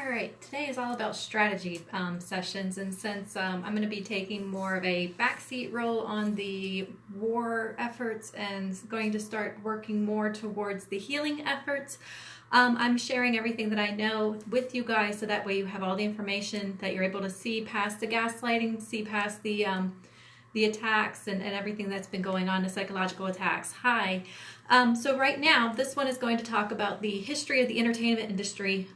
All right, today is all about strategy sessions, and since I'm going to be taking more of a backseat role on the war efforts and going to start working more towards the healing efforts, I'm sharing everything that I know with you guys so that way you have all the information that you're able to see past the gaslighting, see past the attacks and everything that's been going on, the psychological attacks. Hi. So right now, this one is going to talk about the history of the entertainment industry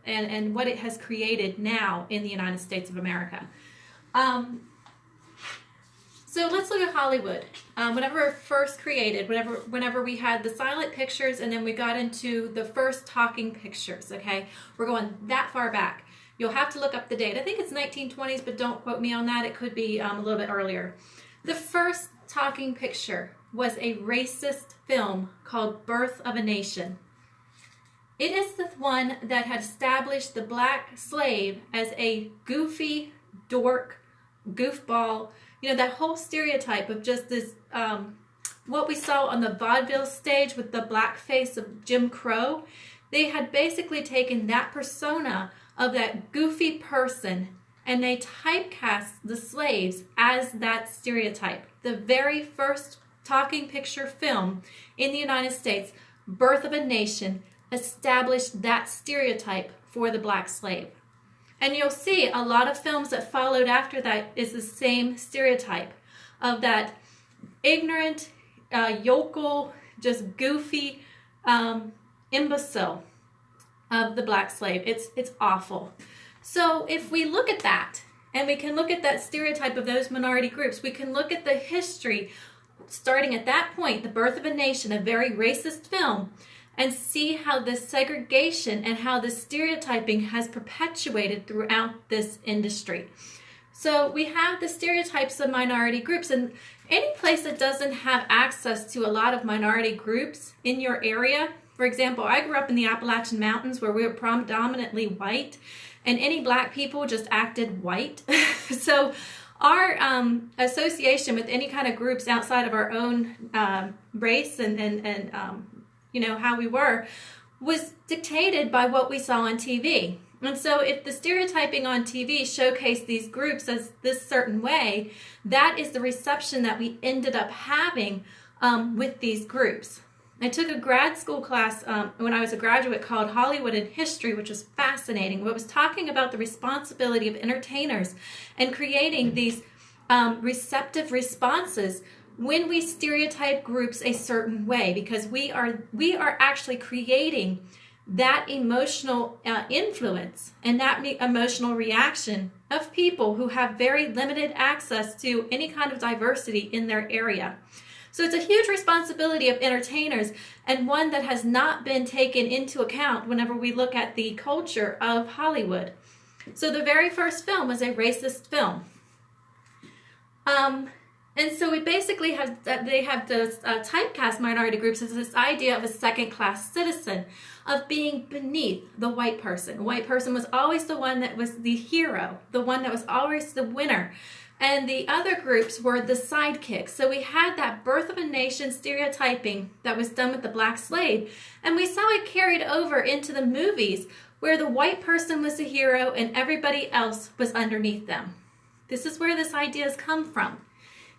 and what it has created now in the United States of America. So let's look at Hollywood. Whenever it first created, whenever we had the silent pictures and then we got into the first talking pictures, okay? We're going that far back. You'll have to look up the date. I think it's 1920s, but don't quote me on that. It could be a little bit earlier. The first talking picture was a racist film called Birth of a Nation. It is the one that had established the black slave as a goofy, dork, goofball, you know, that whole stereotype of just this, what we saw on the vaudeville stage with the black face of Jim Crow. They had basically taken that persona of that goofy person and they typecast the slaves as that stereotype. The very first talking picture film in the United States, Birth of a Nation, established that stereotype for the black slave. And you'll see a lot of films that followed after that is the same stereotype of that ignorant, yokel, just goofy imbecile of the black slave. It's awful. So if we look at that, and we can look at that stereotype of those minority groups, we can look at the history starting at that point, the Birth of a Nation, a very racist film, and see how this segregation and how this stereotyping has perpetuated throughout this industry. So we have the stereotypes of minority groups, and any place that doesn't have access to a lot of minority groups in your area, for example, I grew up in the Appalachian Mountains where we were predominantly white, and any black people just acted white. So our association with any kind of groups outside of our own race and you know, how we were, was dictated by what we saw on TV. And so if the stereotyping on TV showcased these groups as this certain way, that is the reception that we ended up having with these groups. I took a grad school class when I was a graduate called Hollywood and History, which was fascinating. It was talking about the responsibility of entertainers and creating these receptive responses when we stereotype groups a certain way, because we are actually creating that emotional influence and that emotional reaction of people who have very limited access to any kind of diversity in their area. So it's a huge responsibility of entertainers, and one that has not been taken into account whenever we look at the culture of Hollywood. So the very first film was a racist film. And so we basically have to typecast minority groups as this idea of a second-class citizen, of being beneath the white person. The white person was always the one that was the hero, the one that was always the winner. And the other groups were the sidekicks. So we had that Birth of a Nation stereotyping that was done with the black slave. And we saw it carried over into the movies where the white person was the hero and everybody else was underneath them. This is where this idea has come from.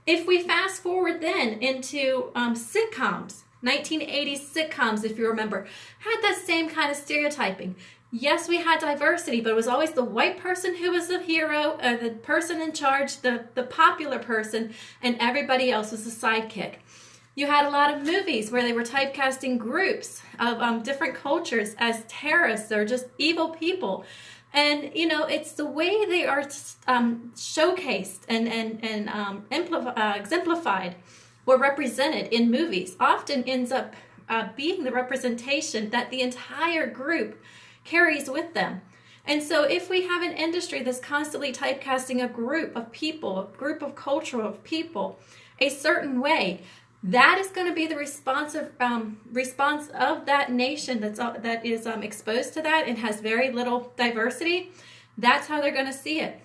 If we fast forward then into sitcoms, 1980s sitcoms, if you remember, had that same kind of stereotyping. Yes, we had diversity, but it was always the white person who was the hero, the person in charge, the popular person, and everybody else was the sidekick. You had a lot of movies where they were typecasting groups of different cultures as terrorists or just evil people. And, you know, it's the way they are showcased and exemplified or represented in movies often ends up being the representation that the entire group carries with them. And so if we have an industry that's constantly typecasting a group of people, a group of culture of people, a certain way, that is going to be the response of that nation that is exposed to that and has very little diversity. That's how they're going to see it.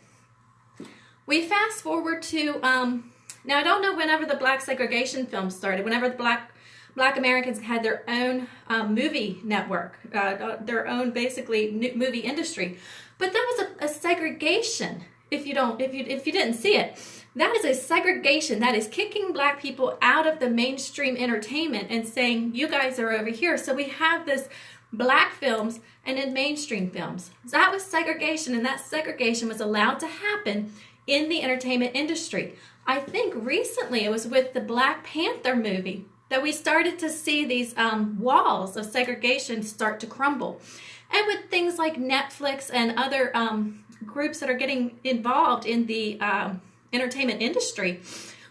We fast forward to now. I don't know whenever the black segregation film started. Whenever the black Black Americans had their own movie network, their own basically movie industry. But that was a segregation. If you didn't see it, that is a segregation. That is kicking Black people out of the mainstream entertainment and saying, you guys are over here. So we have this Black films and then mainstream films. So that was segregation, and that segregation was allowed to happen in the entertainment industry. I think recently it was with the Black Panther movie that we started to see these walls of segregation start to crumble. And with things like Netflix and other groups that are getting involved in the entertainment industry,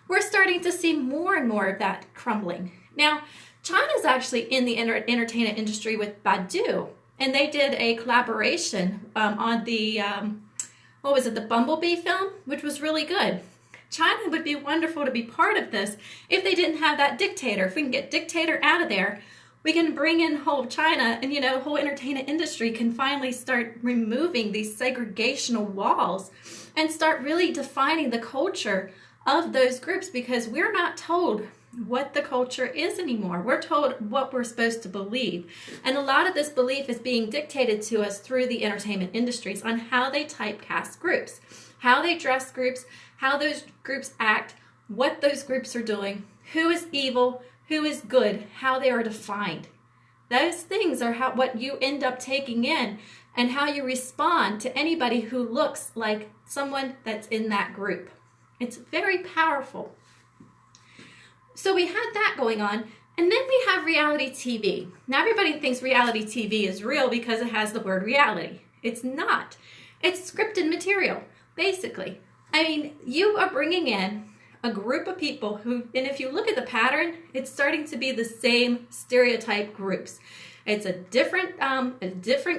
we're starting to see more and more of that crumbling. Now, China's actually in the entertainment industry with Baidu, and they did a collaboration on the, the Bumblebee film, which was really good. China would be wonderful to be part of this if they didn't have that dictator. If we can get dictator out of there, we can bring in whole China, and whole entertainment industry can finally start removing these segregational walls and start really defining the culture of those groups, because we're not told what the culture is anymore. We're told what we're supposed to believe. And a lot of this belief is being dictated to us through the entertainment industries on how they typecast groups, how they dress groups, how those groups act, what those groups are doing, who is evil, who is good, how they are defined. Those things are what you end up taking in, and how you respond to anybody who looks like someone that's in that group. It's very powerful. So we had that going on, and then we have reality TV. Now everybody thinks reality TV is real because it has the word reality. It's not. It's scripted material, basically. I mean, you are bringing in a group of people who, and if you look at the pattern, it's starting to be the same stereotype groups. It's a different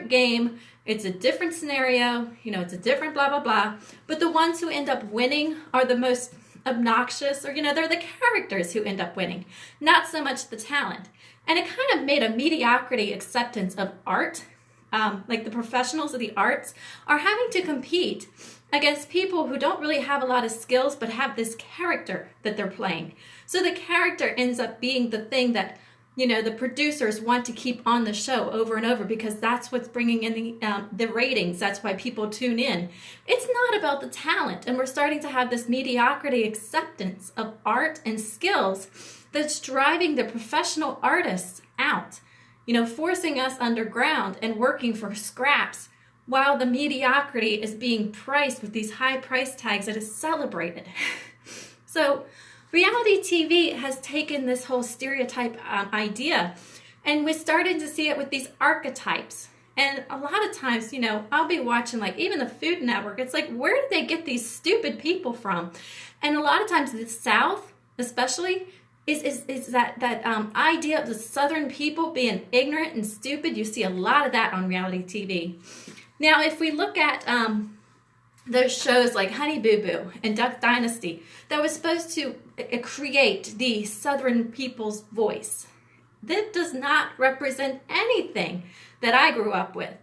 game. It's a different scenario. It's a different blah, blah, blah. But the ones who end up winning are the most obnoxious, or, they're the characters who end up winning, not so much the talent. And it kind of made a mediocrity acceptance of art. Like the professionals of the arts are having to compete against people who don't really have a lot of skills but have this character that they're playing. So the character ends up being the thing that, the producers want to keep on the show over and over, because that's what's bringing in the ratings. That's why people tune in. It's not about the talent, and we're starting to have this mediocrity acceptance of art and skills that's driving the professional artists out, forcing us underground and working for scraps, while the mediocrity is being priced with these high price tags that is celebrated. So reality TV has taken this whole stereotype idea, and we're starting to see it with these archetypes. And a lot of times, I'll be watching, like, even the Food Network. It's like, where did they get these stupid people from? And a lot of times the South, especially, is that idea of the Southern people being ignorant and stupid. You see a lot of that on reality TV. Now, if we look at those shows like Honey Boo Boo and Duck Dynasty, that was supposed to create the Southern people's voice, that does not represent anything that I grew up with.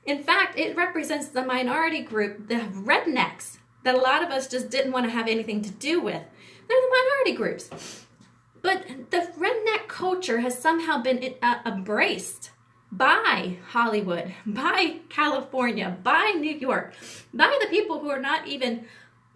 In fact, it represents the minority group, the rednecks, that a lot of us just didn't want to have anything to do with. They're the minority groups. But the redneck culture has somehow been embraced by Hollywood, by California, by New York, by the people who are not even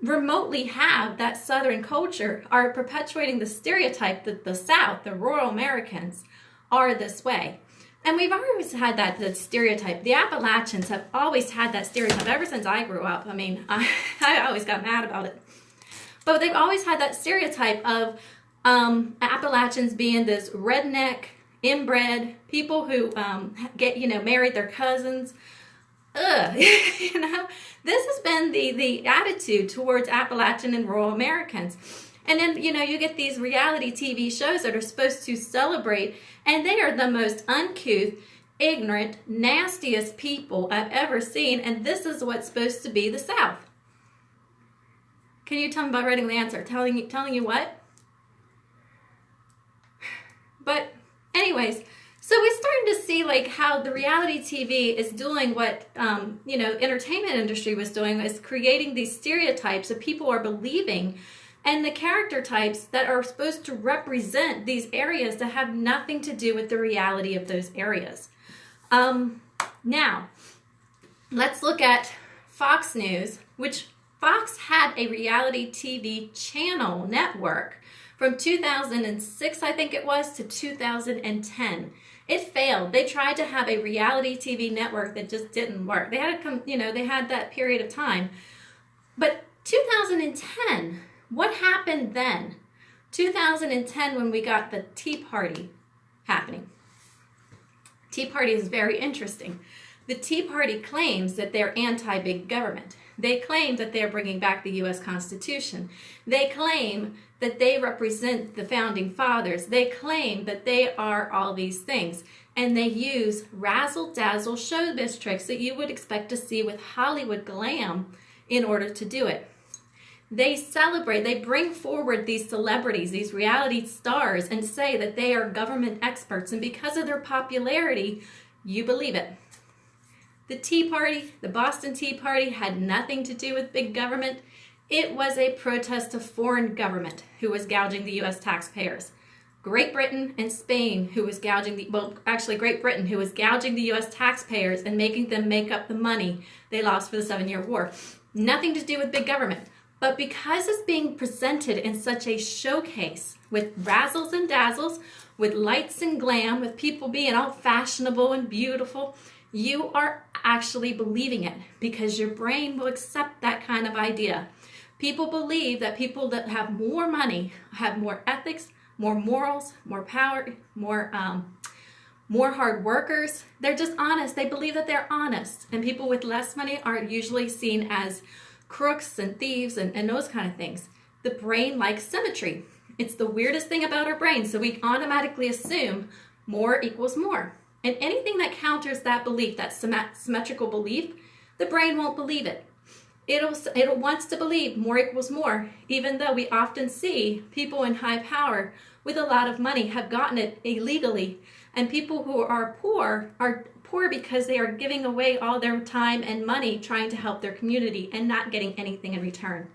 remotely have that Southern culture, are perpetuating the stereotype that the South, the rural Americans, are this way. And we've always had that stereotype. The Appalachians have always had that stereotype ever since I grew up. I mean, I always got mad about it. But they've always had that stereotype of Appalachians being this redneck, inbred people who married their cousins. This has been the attitude towards Appalachian and rural Americans. And then, you get these reality TV shows that are supposed to celebrate, and they are the most uncouth, ignorant, nastiest people I've ever seen, and this is what's supposed to be the South. Can you tell me about writing the answer? Telling you what? But anyways, so we're starting to see like how the reality TV is doing what entertainment industry was doing, is creating these stereotypes that people are believing and the character types that are supposed to represent these areas that have nothing to do with the reality of those areas. Now, let's look at Fox News, which Fox had a reality TV channel network from 2006, I think it was, to 2010. It failed. They tried to have a reality TV network that just didn't work. They had to they had that period of time. But 2010, what happened then? 2010, when we got the Tea Party happening. Tea Party is very interesting. The Tea Party claims that they're anti-big government. They claim that they're bringing back the U.S. Constitution. They claim that they represent the Founding Fathers. They claim that they are all these things. And they use razzle-dazzle showbiz tricks that you would expect to see with Hollywood glam in order to do it. They celebrate, they bring forward these celebrities, these reality stars, and say that they are government experts. And because of their popularity, you believe it. The Tea Party, the Boston Tea Party, had nothing to do with big government. It was a protest of foreign government who was gouging the U.S. taxpayers. Great Britain and Spain, who was gouging Great Britain, who was gouging the U.S. taxpayers and making them make up the money they lost for the 7-Year War. Nothing to do with big government. But because it's being presented in such a showcase with razzles and dazzles, with lights and glam, with people being all fashionable and beautiful, you are actually believing it because your brain will accept that kind of idea. People believe that people that have more money have more ethics, more morals, more power, more hard workers. They're just honest. They believe that they're honest. And people with less money are usually seen as crooks and thieves and those kind of things. The brain likes symmetry. It's the weirdest thing about our brain. So we automatically assume more equals more. And anything that counters that belief, that symmetrical belief, the brain won't believe it. It wants to believe more equals more, even though we often see people in high power with a lot of money have gotten it illegally. And people who are poor because they are giving away all their time and money trying to help their community and not getting anything in return.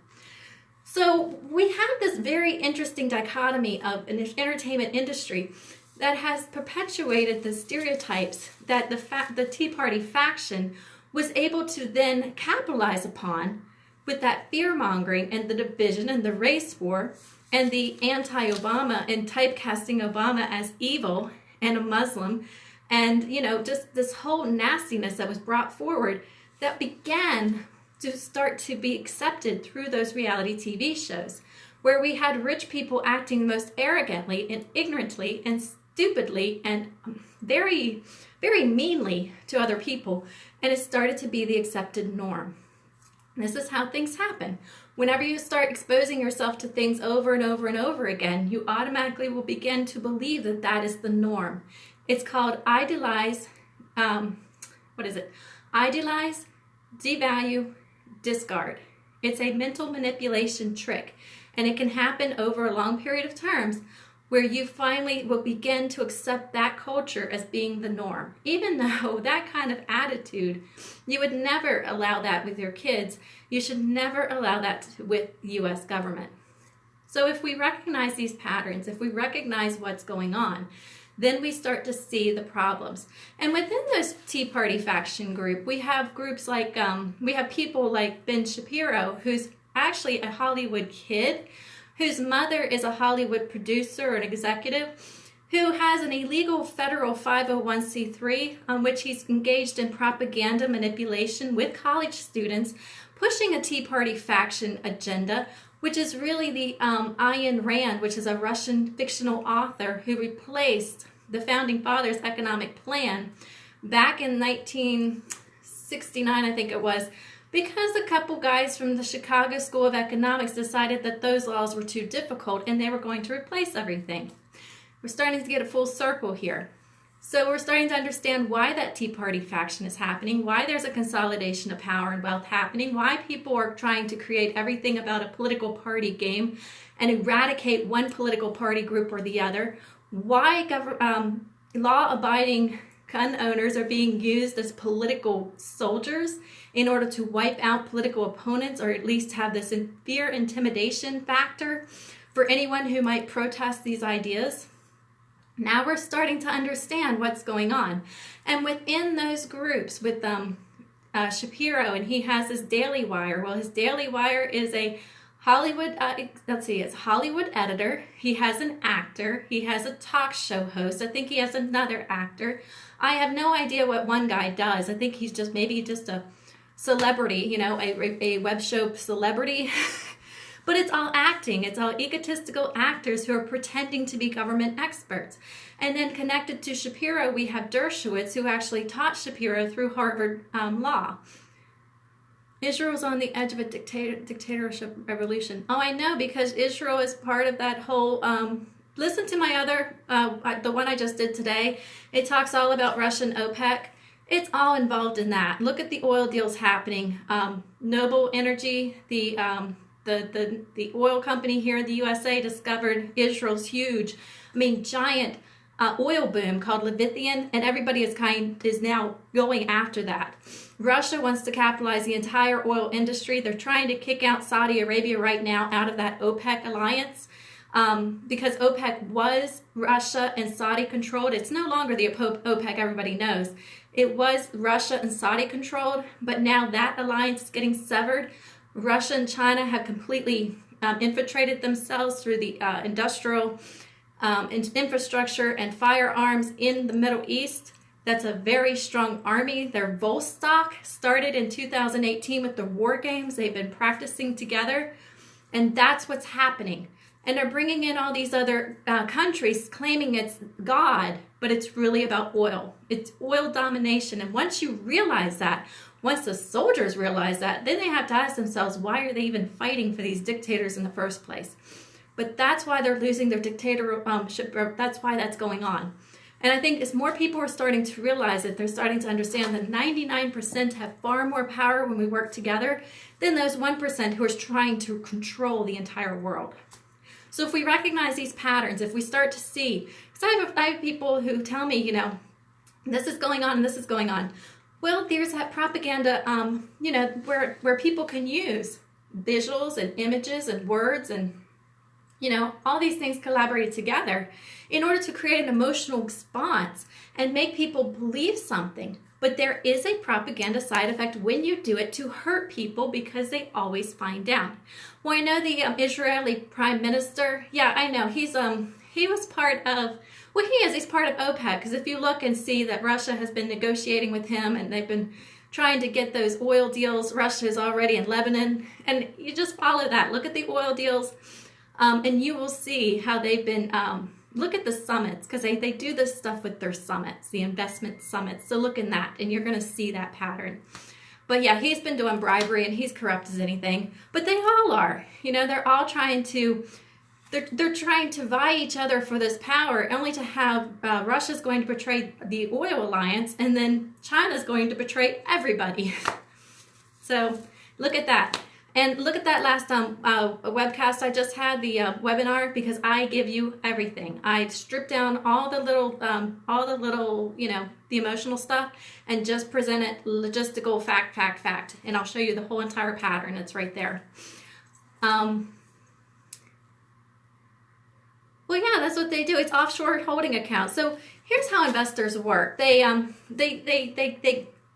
So we have this very interesting dichotomy of an entertainment industry that has perpetuated the stereotypes that the Tea Party faction was able to then capitalize upon with that fear-mongering and the division and the race war and the anti-Obama and typecasting Obama as evil and a Muslim and, just this whole nastiness that was brought forward that began to start to be accepted through those reality TV shows where we had rich people acting most arrogantly and ignorantly and stupidly and very, very meanly to other people, and it started to be the accepted norm. This is how things happen. Whenever you start exposing yourself to things over and over and over again, you automatically will begin to believe that that is the norm. It's called idealize, Idealize, devalue, discard. It's a mental manipulation trick, and it can happen over a long period of terms where you finally will begin to accept that culture as being the norm. Even though that kind of attitude, you would never allow that with your kids. You should never allow that with U.S. government. So if we recognize these patterns, if we recognize what's going on, then we start to see the problems. And within this Tea Party faction group, we have groups like, we have people like Ben Shapiro, who's actually a Hollywood kid, whose mother is a Hollywood producer or an executive, who has an illegal federal 501c3 on which he's engaged in propaganda manipulation with college students, pushing a Tea Party faction agenda, which is really the Ayn Rand, which is a Russian fictional author who replaced the Founding Fathers' economic plan back in 1969, I think it was, because a couple guys from the Chicago School of Economics decided that those laws were too difficult and they were going to replace everything. We're starting to get a full circle here. So we're starting to understand why that Tea Party faction is happening, why there's a consolidation of power and wealth happening, why people are trying to create everything about a political party game and eradicate one political party group or the other, why law-abiding gun owners are being used as political soldiers in order to wipe out political opponents, or at least have this fear intimidation factor for anyone who might protest these ideas. Now we're starting to understand what's going on. And within those groups, with Shapiro, and he has his Daily Wire. Well, his Daily Wire is a Hollywood, it's Hollywood editor. He has an actor. He has a talk show host. I think he has another actor. I have no idea what one guy does. I think he's just maybe just a celebrity, a web show celebrity. But it's all acting. It's all egotistical actors who are pretending to be government experts. And then connected to Shapiro, we have Dershowitz, who actually taught Shapiro through Harvard law. Israel is on the edge of a dictatorship revolution. Oh, I know, because Israel is part of that whole... listen to my other, the one I just did today. It talks all about Russia and OPEC. It's all involved in that. Look at the oil deals happening. Noble Energy, the oil company here in the USA, discovered Israel's huge, giant oil boom called Leviathan, and everybody is now going after that. Russia wants to capitalize the entire oil industry. They're trying to kick out Saudi Arabia right now out of that OPEC alliance because OPEC was Russia and Saudi controlled. It's no longer the OPEC everybody knows. It was Russia and Saudi controlled, but now that alliance is getting severed. Russia and China have completely infiltrated themselves through the industrial infrastructure and firearms in the Middle East. That's a very strong army. Their Vostok started in 2018 with the war games. They've been practicing together, and that's what's happening. And they're bringing in all these other countries claiming it's God, but it's really about oil. It's oil domination. And once you realize that, once the soldiers realize that, then they have to ask themselves, why are they even fighting for these dictators in the first place? But that's why they're losing their dictatorship. That's why that's going on. And I think as more people are starting to realize it, they're starting to understand that 99% have far more power when we work together than those 1% who are trying to control the entire world. So if we recognize these patterns, if we start to see, because I have people who tell me, this is going on and this is going on. Well, there's that propaganda, where people can use visuals and images and words and, all these things collaborated together in order to create an emotional response and make people believe something. But there is a propaganda side effect when you do it to hurt people because they always find out. Well, I know the Israeli Prime Minister, yeah, I know, he's part of OPEC, because if you look and see that Russia has been negotiating with him and they've been trying to get those oil deals. Russia is already in Lebanon, and you just follow that. Look at the oil deals, and you will see how they've been, look at the summits, because they do this stuff with their summits, the investment summits. So look in that, and you're going to see that pattern. But yeah, he's been doing bribery, and he's corrupt as anything. But they all are. They're all trying to... They're trying to vie each other for this power, only to have Russia's going to betray the oil alliance, and then China's going to betray everybody. So look at that. And look at that last webcast I just had, the webinar, because I give you everything. I stripped down all the little, the emotional stuff, and just present it logistical fact. And I'll show you the whole entire pattern. It's right there. Well, yeah, that's what they do. It's offshore holding accounts. So here's how investors work. They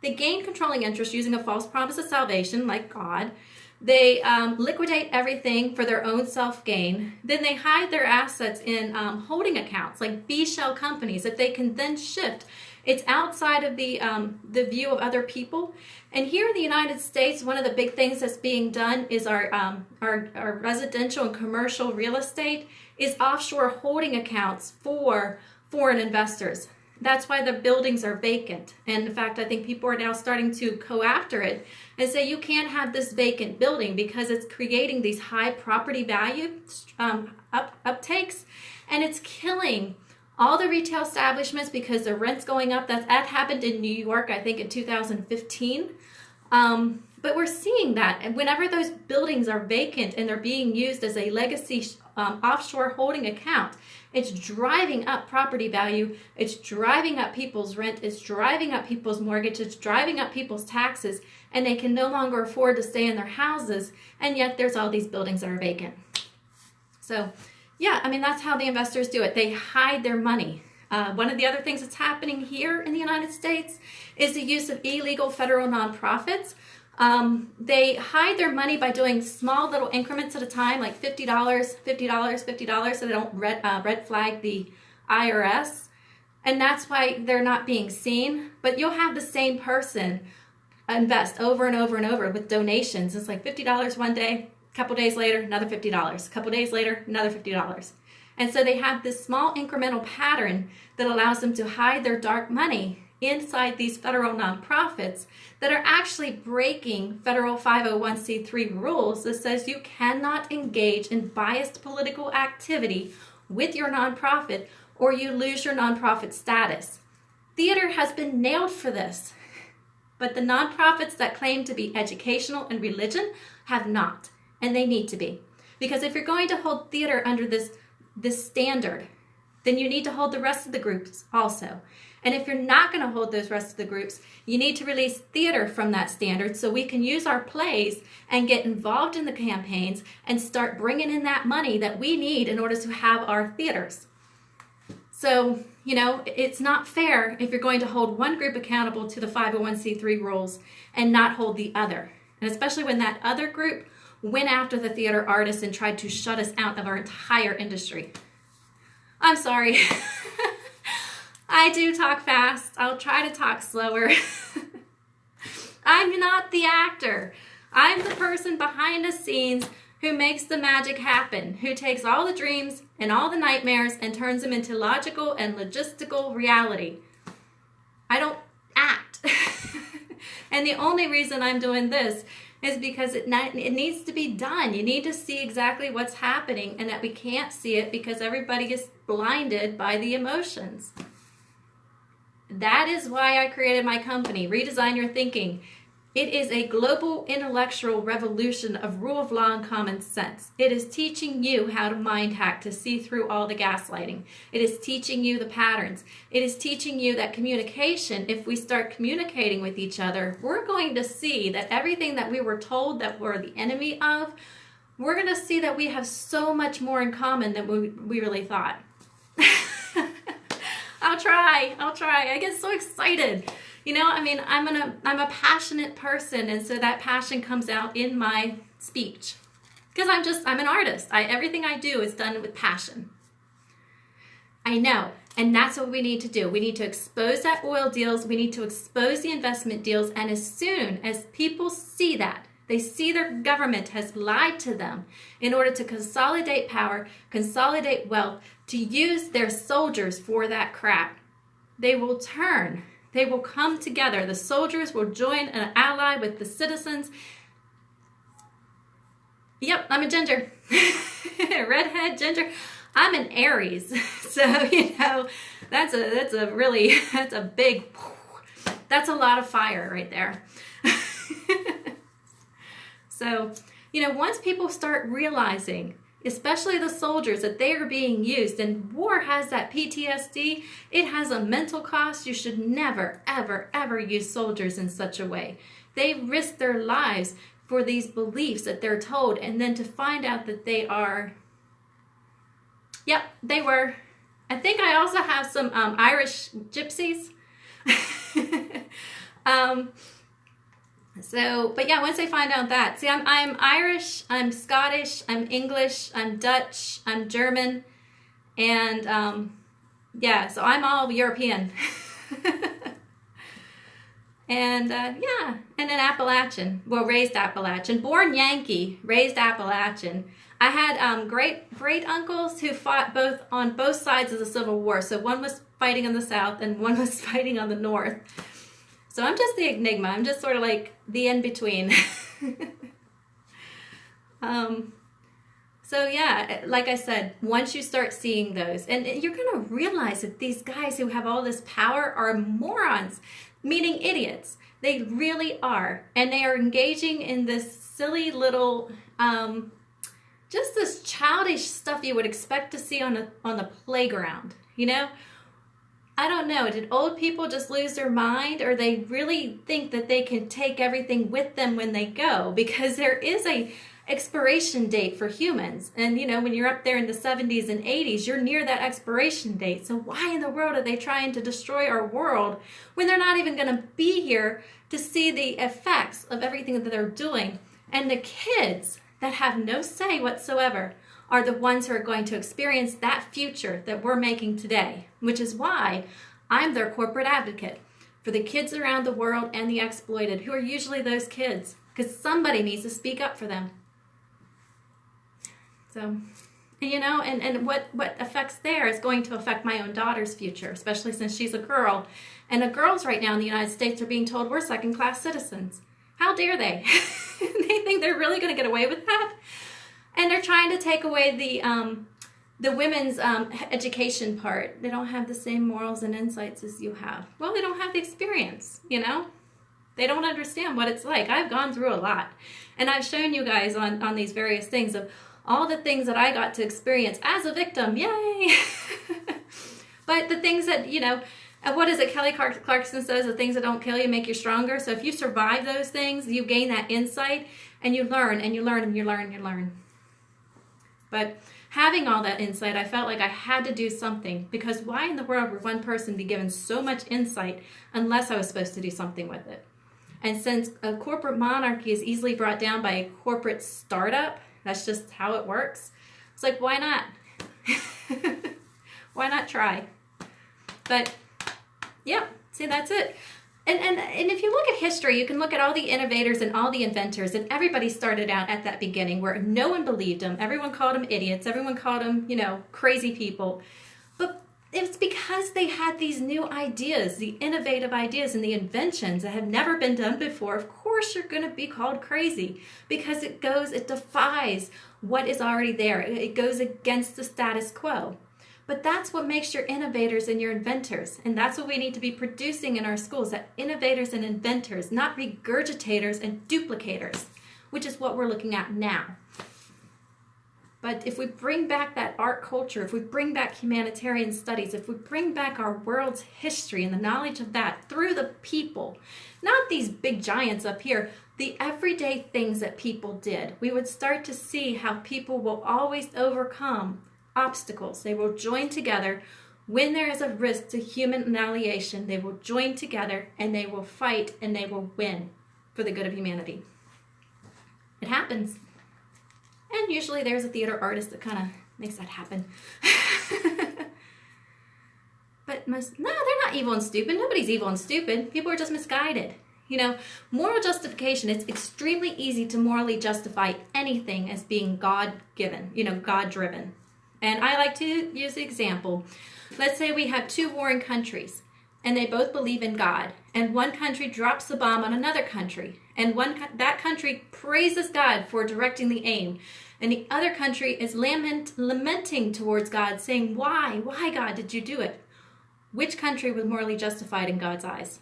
gain controlling interest using a false promise of salvation, like God. They liquidate everything for their own self-gain. Then they hide their assets in holding accounts, like B-shell companies, that they can then shift. It's outside of the view of other people. And here in the United States, one of the big things that's being done is our residential and commercial real estate is offshore holding accounts for foreign investors. That's why the buildings are vacant. And in fact, I think people are now starting to go after it and say you can't have this vacant building because it's creating these high property value uptakes, and it's killing all the retail establishments because the rent's going up. That happened in New York, I think, in 2015. But we're seeing that, and whenever those buildings are vacant and they're being used as a legacy offshore holding account. It's driving up property value. It's driving up people's rent. It's driving up people's mortgage. It's driving up people's taxes, and they can no longer afford to stay in their houses, and yet there's all these buildings that are vacant. So yeah, I mean, that's how the investors do it. They hide their money. One of the other things that's happening here in the United States is the use of illegal federal nonprofits. They hide their money by doing small little increments at a time, like $50, $50, $50, so they don't red flag the IRS. And that's why they're not being seen. But you'll have the same person invest over and over and over with donations. It's like $50 one day, a couple days later, another $50, a couple days later, another $50. And so they have this small incremental pattern that allows them to hide their dark money inside these federal nonprofits that are actually breaking federal 501c3 rules that says you cannot engage in biased political activity with your nonprofit or you lose your nonprofit status. Theater has been nailed for this, but the nonprofits that claim to be educational and religion have not, and they need to be. Because if you're going to hold theater under this standard, then you need to hold the rest of the groups also. And if you're not going to hold those rest of the groups, you need to release theater from that standard so we can use our plays and get involved in the campaigns and start bringing in that money that we need in order to have our theaters. So, you know, it's not fair if you're going to hold one group accountable to the 501c3 rules and not hold the other. And especially when that other group went after the theater artists and tried to shut us out of our entire industry. I'm sorry. I do talk fast. I'll try to talk slower. I'm not the actor. I'm the person behind the scenes who makes the magic happen, who takes all the dreams and all the nightmares and turns them into logical and logistical reality. I don't act. And the only reason I'm doing this is because it needs to be done. You need to see exactly what's happening and that we can't see it because everybody is blinded by the emotions. That is why I created my company, Redesign Your Thinking. It is a global intellectual revolution of rule of law and common sense. It is teaching you how to mind hack to see through all the gaslighting. It is teaching you the patterns. It is teaching you that communication, if we start communicating with each other, we're going to see that everything that we were told that we're the enemy of, we're going to see that we have so much more in common than we really thought. I'll try. I get so excited. You know, I mean, I'm a passionate person, and so that passion comes out in my speech. Because I'm an artist. Everything I do is done with passion. I know, and that's what we need to do. We need to expose that oil deals, we need to expose the investment deals, and as soon as people see that, they see their government has lied to them in order to consolidate power, consolidate wealth, to use their soldiers for that crap. They will turn. They will come together. The soldiers will join an ally with the citizens. Yep, I'm a ginger. Redhead, ginger. I'm an Aries. So, you know, that's a big, that's a lot of fire right there. So, you know, once people start realizing, especially the soldiers, that they are being used, and war has that PTSD, it has a mental cost. You should never, ever, ever use soldiers in such a way. They risk their lives for these beliefs that they're told, and then to find out that they are, yep, they were. I think I also have some Irish gypsies. But yeah, once they find out that, see, I'm Irish, I'm Scottish, I'm English, I'm Dutch, I'm German, and yeah, so I'm all European. And yeah, and an Appalachian, well, raised Appalachian, born Yankee, raised Appalachian. I had great uncles who fought on both sides of the Civil War. So one was fighting on the South and one was fighting on the North. So I'm just the enigma. I'm just sort of like the in-between. So yeah, like I said, once you start seeing those, and you're going to realize that these guys who have all this power are morons, meaning idiots. They really are. And they are engaging in this silly little, just this childish stuff you would expect to see on the playground, you know? I don't know, did old people just lose their mind, or they really think that they can take everything with them when they go? Because there is a expiration date for humans. And you know, when you're up there in the 70s and 80s, you're near that expiration date. So why in the world are they trying to destroy our world when they're not even going to be here to see the effects of everything that they're doing? And the kids that have no say whatsoever are the ones who are going to experience that future that we're making today, which is why I'm their corporate advocate for the kids around the world and the exploited, who are usually those kids, because somebody needs to speak up for them. So, you know, and what affects there is going to affect my own daughter's future, especially since she's a girl. And the girls right now in the United States are being told we're second-class citizens. How dare they? They think they're really going to get away with that? And they're trying to take away the women's education part. They don't have the same morals and insights as you have. Well, they don't have the experience, you know? They don't understand what it's like. I've gone through a lot. And I've shown you guys on these various things of all the things that I got to experience as a victim. Yay! But the things that, you know, what is it Kelly Clarkson says, the things that don't kill you make you stronger. So if you survive those things, you gain that insight, and you learn and you learn and you learn and you learn. But having all that insight, I felt like I had to do something, because why in the world would one person be given so much insight unless I was supposed to do something with it? And since a corporate monarchy is easily brought down by a corporate startup, that's just how it works. It's like, why not? Why not try? But yeah, see, that's it. And if you look at history, you can look at all the innovators and all the inventors, and everybody started out at that beginning where no one believed them. Everyone called them idiots. Everyone called them, you know, crazy people. But it's because they had these new ideas, the innovative ideas and the inventions that have never been done before. Of course you're going to be called crazy, because it defies what is already there. It goes against the status quo. But that's what makes your innovators and your inventors. And that's what we need to be producing in our schools, that innovators and inventors, not regurgitators and duplicators, which is what we're looking at now. But if we bring back that art culture, if we bring back humanitarian studies, if we bring back our world's history and the knowledge of that through the people, not these big giants up here, the everyday things that people did, we would start to see how people will always overcome obstacles. They will join together. When there is a risk to human annihilation, they will join together and they will fight and they will win for the good of humanity. It happens. And usually there's a theater artist that kind of makes that happen. But no, they're not evil and stupid. Nobody's evil and stupid. People are just misguided. You know, moral justification, it's extremely easy to morally justify anything as being God-given, you know, God-driven. And I like to use the example. Let's say we have two warring countries, and they both believe in God, and one country drops the bomb on another country, and that country praises God for directing the aim, and the other country is lamenting towards God, saying, why God did you do it? Which country was morally justified in God's eyes?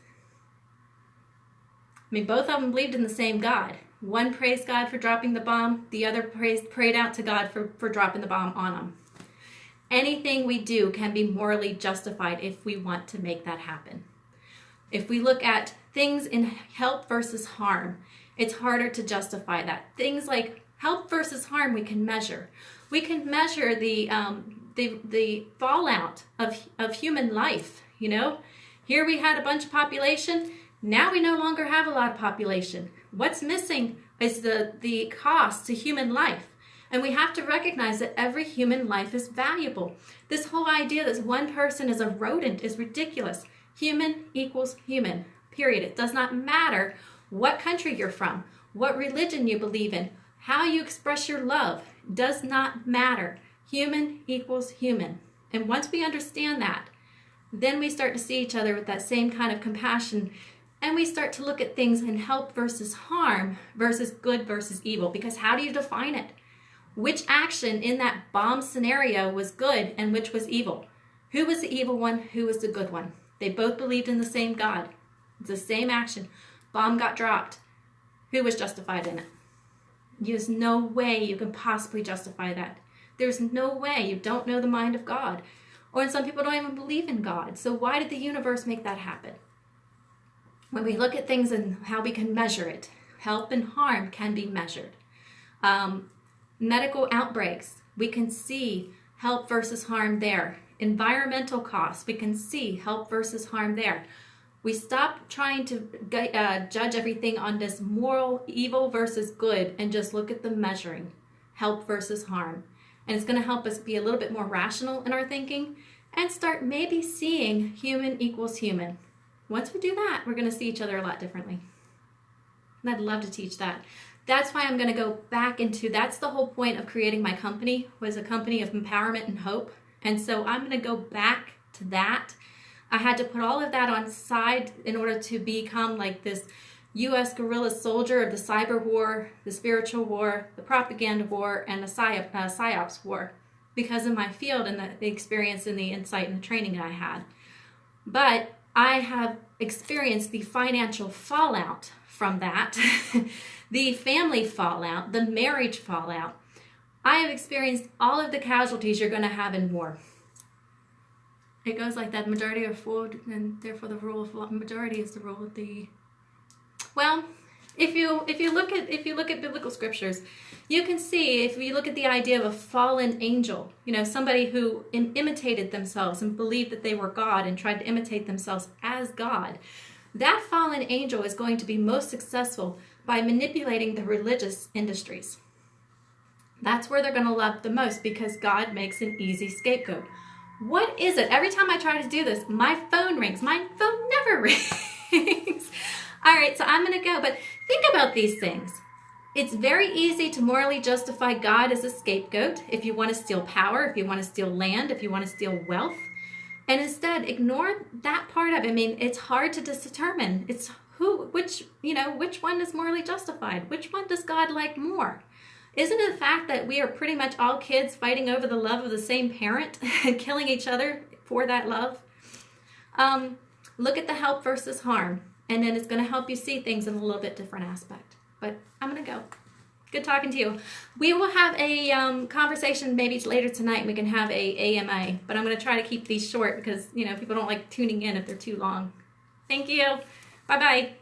I mean, both of them believed in the same God. One praised God for dropping the bomb, the other prayed out to God for dropping the bomb on them. Anything we do can be morally justified if we want to make that happen. If we look at things in help versus harm, it's harder to justify that. Things like help versus harm we can measure. We can measure the fallout of human life, you know? Here we had a bunch of population. Now we no longer have a lot of population. What's missing is the cost to human life. And we have to recognize that every human life is valuable. This whole idea that one person is a rodent is ridiculous. Human equals human, period. It does not matter what country you're from, what religion you believe in, how you express your love. Does not matter. Human equals human. And once we understand that, then we start to see each other with that same kind of compassion, and we start to look at things in help versus harm versus good versus evil. Because how do you define it? Which action in that bomb scenario was good and which was evil? Who was the evil one? Who was the good one? They both believed in the same God. It's the same action. Bomb got dropped. Who was justified in it? There's no way you can possibly justify that. There's no way. You don't know the mind of God. Or some people don't even believe in God. So why did the universe make that happen? When we look at things and how we can measure it, help and harm can be measured. Medical outbreaks, we can see help versus harm there. Environmental costs, we can see help versus harm there. We stop trying to judge everything on this moral evil versus good and just look at the measuring, help versus harm. And it's going to help us be a little bit more rational in our thinking and start maybe seeing human equals human. Once we do that, we're going to see each other a lot differently. And I'd love to teach that. That's why I'm going to go back into, that's the whole point of creating my company, was a company of empowerment and hope. And so I'm going to go back to that. I had to put all of that on side in order to become like this U.S. guerrilla soldier of the cyber war, the spiritual war, the propaganda war, and the psyops war, because of my field and the experience and the insight and the training that I had. But I have experienced the financial fallout from that, the family fallout, the marriage fallout. I have experienced all of the casualties you're going to have in war. It goes like that: majority are fooled, and therefore the rule of majority is the rule of the. Well, if you look at biblical scriptures, you can see, if you look at the idea of a fallen angel, somebody who imitated themselves and believed that they were God and tried to imitate themselves as God, that fallen angel is going to be most successful by manipulating the religious industries. That's where they're going to love the most, because God makes an easy scapegoat. What is it? Every time I try to do this, my phone rings. My phone never rings. All right, so I'm going to go. But think about these things. It's very easy to morally justify God as a scapegoat if you want to steal power, if you want to steal land, if you want to steal wealth. And instead, ignore that part of it. I mean, it's hard to determine. It's which one is morally justified? Which one does God like more? Isn't it the fact that we are pretty much all kids fighting over the love of the same parent and killing each other for that love? Look at the help versus harm, and then it's going to help you see things in a little bit different aspect. But I'm going to go. Good talking to you. We will have a conversation maybe later tonight, and we can have a AMA, but I'm going to try to keep these short because, people don't like tuning in if they're too long. Thank you. Bye-bye.